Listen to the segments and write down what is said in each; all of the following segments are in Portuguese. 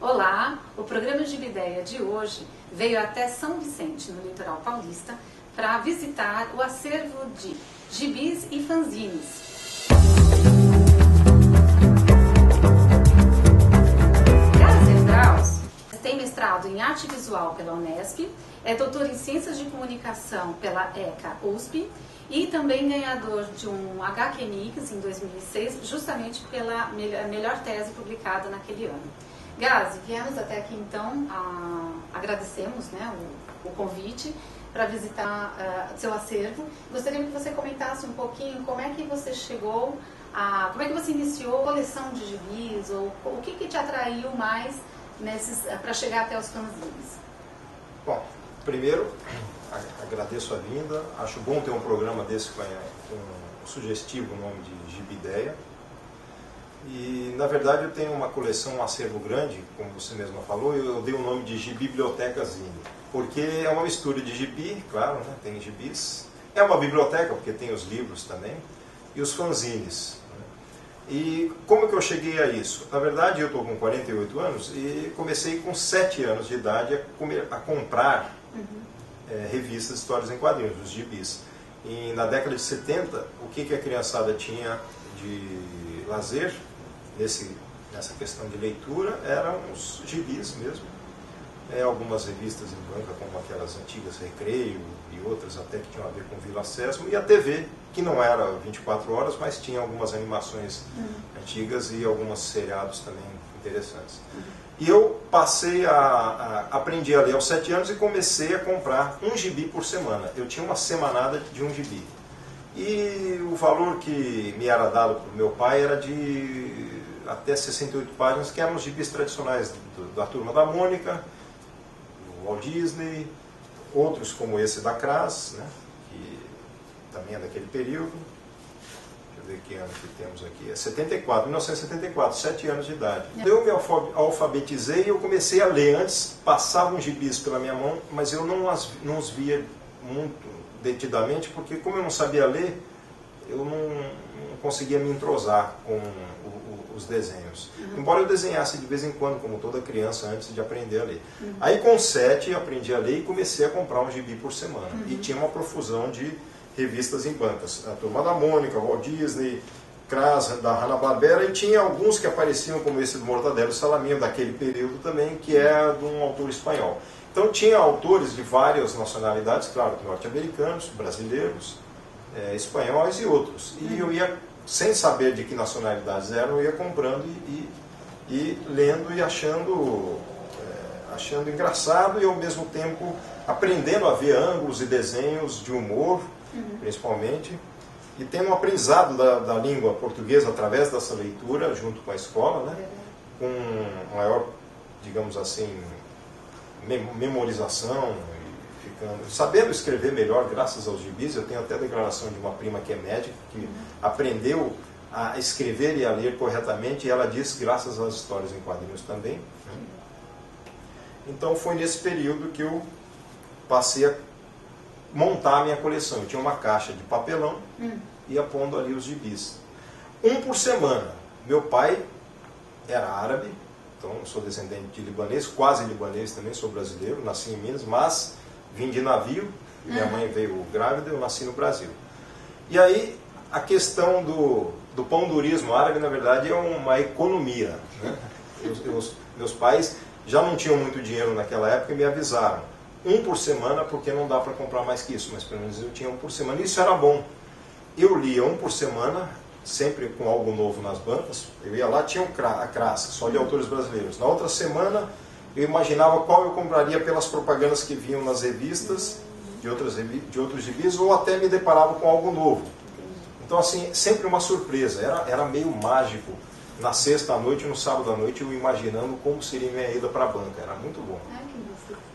Olá, o programa Gibideia de hoje veio até São Vicente, no litoral paulista, para visitar o acervo de gibis e fanzines. Grazi Strauss tem mestrado em arte visual pela Unesp, é doutor em ciências de comunicação pela ECA USP e também ganhador de um HQ Mix em 2006, justamente pela melhor tese publicada naquele ano. Grazi, viemos até aqui então, agradecemos, né, o convite para visitar seu acervo. Gostaria que você comentasse um pouquinho como é que você chegou, como é que você iniciou a coleção de gibis, ou o que te atraiu mais para chegar até os fanzines? Bom, primeiro, agradeço a vinda, acho bom ter um programa desse com o sugestivo nome de Gibideia. E, na verdade, eu tenho uma coleção, um acervo grande, como você mesma falou, eu dei o nome de Gibiblioteca Zine, porque é uma mistura de gibi, claro, né, tem gibis, é uma biblioteca, porque tem os livros também, e os fanzines. Né. E como que eu cheguei a isso? Na verdade, eu estou com 48 anos e comecei com 7 anos de idade a comprar revistas de histórias em quadrinhos, os gibis. E na década de 70, o que a criançada tinha de lazer nessa questão de leitura eram os gibis mesmo, algumas revistas em banca como aquelas antigas Recreio e outras até que tinham a ver com Vila Sésamo, e a TV, que não era 24 horas, mas tinha algumas animações antigas e alguns seriados também interessantes. E eu aprendi a ler aos 7 anos e comecei a comprar um gibi por semana. Eu tinha uma semanada de um gibi. E o valor que me era dado pelo meu pai era de até 68 páginas, que eram os gibis tradicionais da Turma da Mônica, do Walt Disney, outros como esse da Kras, né, que também é daquele período. Deixa eu ver que ano que temos aqui. É 1974, 7 anos de idade. Eu me alfabetizei e eu comecei a ler. Antes passavam gibis pela minha mão, mas eu não os via muito detidamente, porque como eu não sabia ler, eu não conseguia me entrosar com os desenhos. Embora eu desenhasse de vez em quando, como toda criança, antes de aprender a ler. Aí com 7 aprendi a ler e comecei a comprar um gibi por semana. E tinha uma profusão de revistas em bancas. A Turma da Mônica, Walt Disney, Kras, da Hanna-Barbera, e tinha alguns que apareciam, como esse do Mortadelo e Salaminho, daquele período também, que é de um autor espanhol. Então tinha autores de várias nacionalidades, claro, norte-americanos, brasileiros, espanhóis e outros. E eu ia, sem saber de que nacionalidades eram, eu ia comprando e lendo e achando engraçado e ao mesmo tempo aprendendo a ver ângulos e desenhos de humor, principalmente, e tendo um aprendizado da língua portuguesa através dessa leitura, junto com a escola, né, com maior, digamos assim, memorização, sabendo escrever melhor graças aos gibis. Eu tenho até a declaração de uma prima que é médica, que aprendeu a escrever e a ler corretamente, e ela diz graças às histórias em quadrinhos também. Né? Então foi nesse período que eu passei a montar a minha coleção. Eu tinha uma caixa de papelão e ia pondo ali os gibis. Um por semana. Meu pai era árabe, então eu sou descendente de libanês, quase libanês também, sou brasileiro, nasci em Minas, mas vim de navio, minha mãe veio grávida, eu nasci no Brasil. E aí a questão do pão-durismo árabe, na verdade, é uma economia. Né? Meus pais já não tinham muito dinheiro naquela época e me avisaram. Um por semana, porque não dá para comprar mais que isso, mas pelo menos eu tinha um por semana, e isso era bom. Eu lia um por semana, sempre com algo novo nas bancas. Eu ia lá, tinha a Kras, só de autores brasileiros. Na outra semana, eu imaginava qual eu compraria pelas propagandas que vinham nas revistas, de outros gibis, ou até me deparava com algo novo. Então, assim, sempre uma surpresa. Era meio mágico. Na sexta à noite, no sábado à noite, eu imaginando como seria minha ida para a banca. Era muito bom.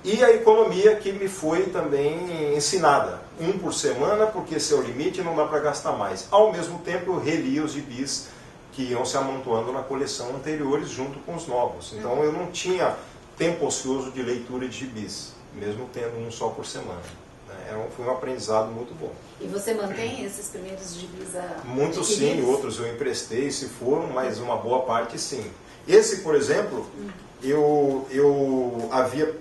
E a economia que me foi também ensinada. Um por semana, porque esse é o limite e não dá para gastar mais. Ao mesmo tempo, eu relia os gibis que iam se amontoando na coleção anteriores junto com os novos. Então, eu não tinha tempo ocioso de leitura de gibis, mesmo tendo um só por semana. Foi um aprendizado muito bom. E você mantém esses primeiros gibis? Muitos sim, outros eu emprestei, se foram, mas uma boa parte sim. Esse, por exemplo, eu havia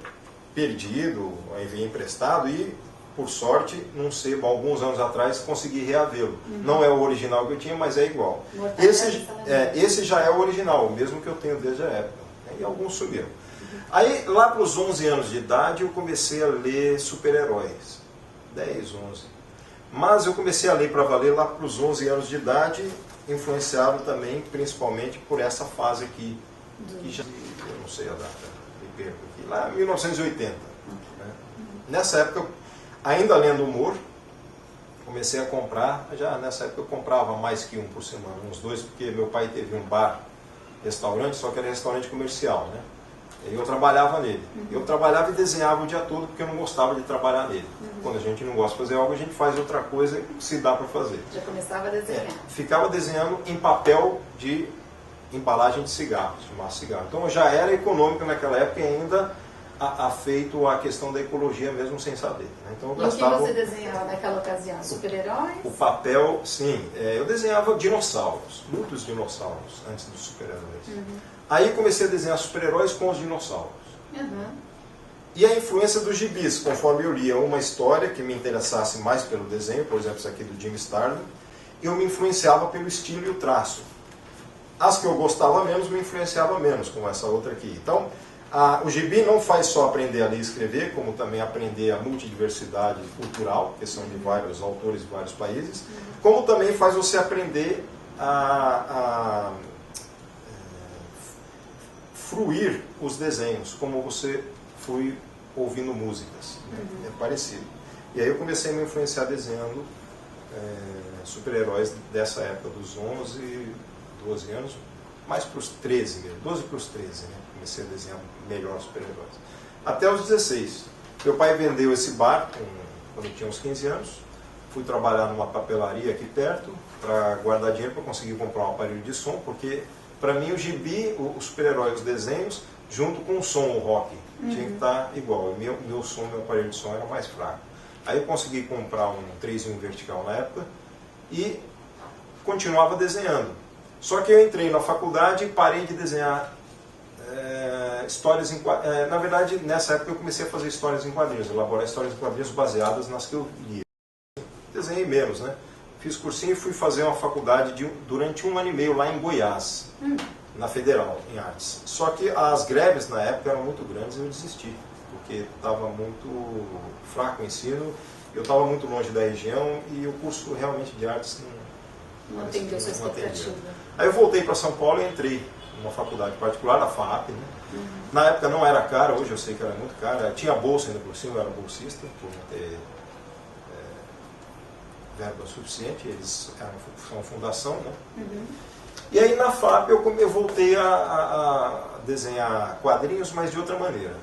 perdido, havia emprestado e, por sorte, num sebo, alguns anos atrás, consegui reavê-lo. Não é o original que eu tinha, mas é igual. Esse já é o original, o mesmo que eu tenho desde a época. E alguns sumiram. Aí, lá para os 11 anos de idade, eu comecei a ler super-heróis. 10, 11. Mas eu comecei a ler para valer lá para os 11 anos de idade, influenciado também, principalmente, por essa fase aqui, que já, eu não sei a data, me perco aqui, lá em 1980. Né? Nessa época, ainda lendo humor, comecei a comprar, já nessa época eu comprava mais que um por semana, uns 2, porque meu pai teve um bar, restaurante, só que era restaurante comercial, né? Eu trabalhava nele. Eu trabalhava e desenhava o dia todo porque eu não gostava de trabalhar nele. Quando a gente não gosta de fazer algo, a gente faz outra coisa se dá para fazer. Já começava a desenhar. Ficava desenhando em papel de embalagem de cigarro, de massa de cigarro. Então já era econômico naquela época e ainda feito a questão da ecologia mesmo sem saber. Né? Então, eu gastava... E o que você desenhava naquela ocasião? Super-heróis? O papel, sim. Eu desenhava dinossauros, muitos dinossauros antes dos super-heróis. Aí comecei a desenhar super-heróis com os dinossauros. E a influência dos gibis, conforme eu lia uma história que me interessasse mais pelo desenho, por exemplo, isso aqui do Jim Starlin, eu me influenciava pelo estilo e o traço. As que eu gostava menos, me influenciava menos, como essa outra aqui. Então, o gibi não faz só aprender a ler e escrever, como também aprender a multidiversidade cultural, que são de vários autores de vários países, como também faz você aprender a fruir os desenhos, como você flui ouvindo músicas. É parecido. E aí eu comecei a me influenciar desenhando super-heróis dessa época, dos 11, 12 anos, mais para os 13 mesmo, 12 para os 13, né? Comecei a desenhar melhor super-heróis. Até os 16. Meu pai vendeu esse bar quando eu tinha uns 15 anos. Fui trabalhar numa papelaria aqui perto para guardar dinheiro para conseguir comprar um aparelho de som, porque para mim o gibi, o super-herói, os desenhos, junto com o som, o rock, tinha que estar igual. Meu som, meu aparelho de som era mais fraco. Aí eu consegui comprar um 3 em 1 vertical na época e continuava desenhando. Só que eu entrei na faculdade e parei de desenhar histórias em quadrinhos. Na verdade, nessa época eu comecei a fazer histórias em quadrinhos, elaborar histórias em quadrinhos baseadas nas que eu lia. Desenhei menos, né? Fiz cursinho e fui fazer uma faculdade durante 1 ano e meio lá em Goiás, na Federal, em Artes. Só que as greves na época eram muito grandes e eu desisti, porque estava muito fraco o ensino, eu estava muito longe da região e o curso realmente de artes não atendeu sua expectativa. Aí eu voltei para São Paulo e entrei numa faculdade particular, a FAAP, né? Na época não era cara, hoje eu sei que era muito cara. Tinha bolsa ainda por cima, eu era bolsista, por não ter verba suficiente, eles são fundação, né? E aí na FAAP eu voltei a desenhar quadrinhos, mas de outra maneira.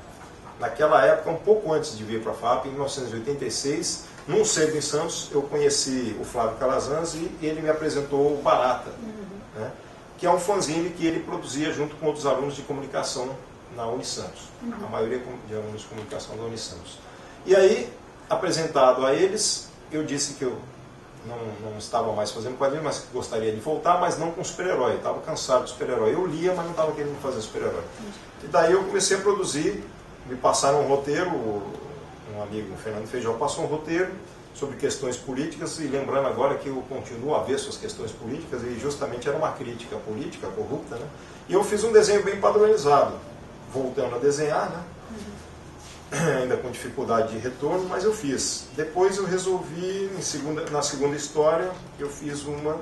Naquela época, um pouco antes de vir para a FAAP, em 1986, num sebo em Santos, eu conheci o Flávio Calazans e ele me apresentou o Barata, né? Que é um fanzine que ele produzia junto com outros alunos de comunicação na Unisantos. A maioria de alunos de comunicação da Unisantos. E aí, apresentado a eles, eu disse que eu não estava mais fazendo quadrinhos, mas que gostaria de voltar, mas não com super-herói. Estava cansado de super-herói. Eu lia, mas não estava querendo fazer super-herói. E daí eu comecei a produzir, me passaram um roteiro, um amigo, o Fernando Feijó, passou um roteiro sobre questões políticas, e lembrando agora que eu continuo avesso às questões políticas, e justamente era uma crítica política corrupta, né? E eu fiz um desenho bem padronizado, voltando a desenhar, né? Ainda com dificuldade de retorno, mas eu fiz. Depois eu resolvi, na segunda história, eu fiz uma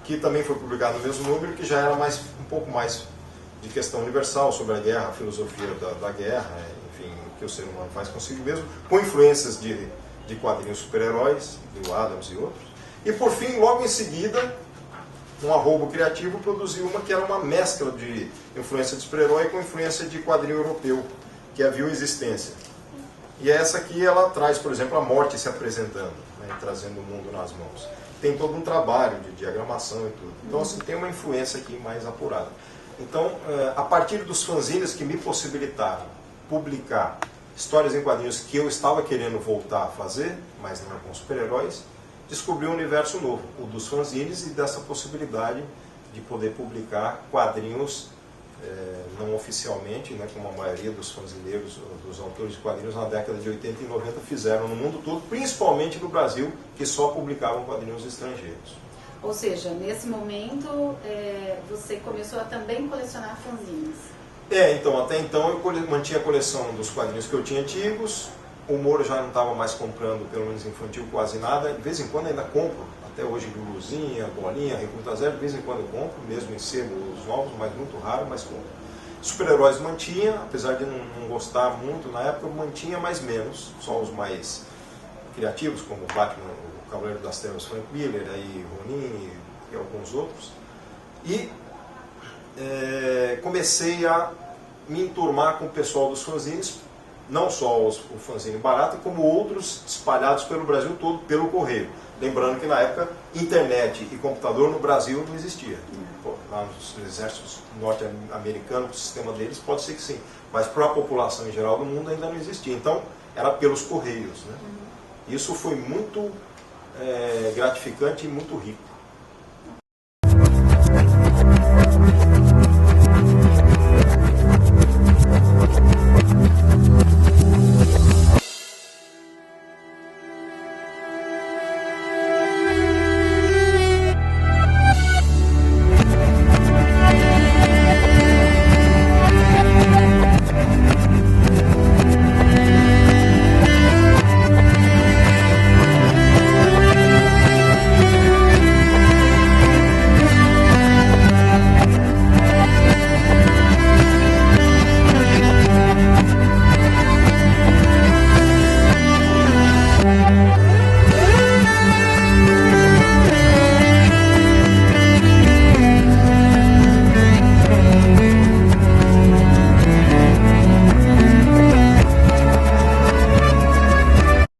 que também foi publicada no mesmo número, que já era um pouco mais de questão universal, sobre a guerra, a filosofia da guerra, enfim, o que o ser humano faz consigo mesmo, com influências de quadrinhos super-heróis, do Adams e outros. E por fim, logo em seguida, um arrobo criativo produziu uma que era uma mescla de influência de super-herói com influência de quadrinho europeu, que é a Viu Existência. E essa aqui, ela traz, por exemplo, a morte se apresentando, né, trazendo o mundo nas mãos. Tem todo um trabalho de diagramação e tudo. Então, assim, tem uma influência aqui mais apurada. Então, a partir dos fanzines que me possibilitaram publicar histórias em quadrinhos que eu estava querendo voltar a fazer, mas não com super-heróis, descobri um universo novo, o dos fanzines, e dessa possibilidade de poder publicar quadrinhos não oficialmente, né, como a maioria dos fanzineiros, dos autores de quadrinhos na década de 80 e 90 fizeram no mundo todo, principalmente no Brasil, que só publicavam quadrinhos estrangeiros. Ou seja, nesse momento você começou a também colecionar fanzines. Então, até então eu mantinha a coleção dos quadrinhos que eu tinha antigos. O Moro já não estava mais comprando, pelo menos infantil, quase nada. De vez em quando ainda compro, até hoje Luluzinha, Bolinha, Recruta Zero, de vez em quando eu compro, mesmo em sebo os novos, mas muito raro, mas compro. Super-heróis mantinha, apesar de não gostar muito na época, eu mantinha mais menos, só os mais criativos, como o Batman, o Cavaleiro das Trevas, Frank Miller, aí Ronin e alguns outros. E comecei a me enturmar com o pessoal dos fanzines, não só o fanzine barato, como outros espalhados pelo Brasil todo, pelo correio. Lembrando que na época, internet e computador no Brasil não existia. Lá nos exércitos norte-americanos, o sistema deles pode ser que sim, mas para a população em geral do mundo ainda não existia. Então, era pelos correios, né? Isso foi muito gratificante e muito rico.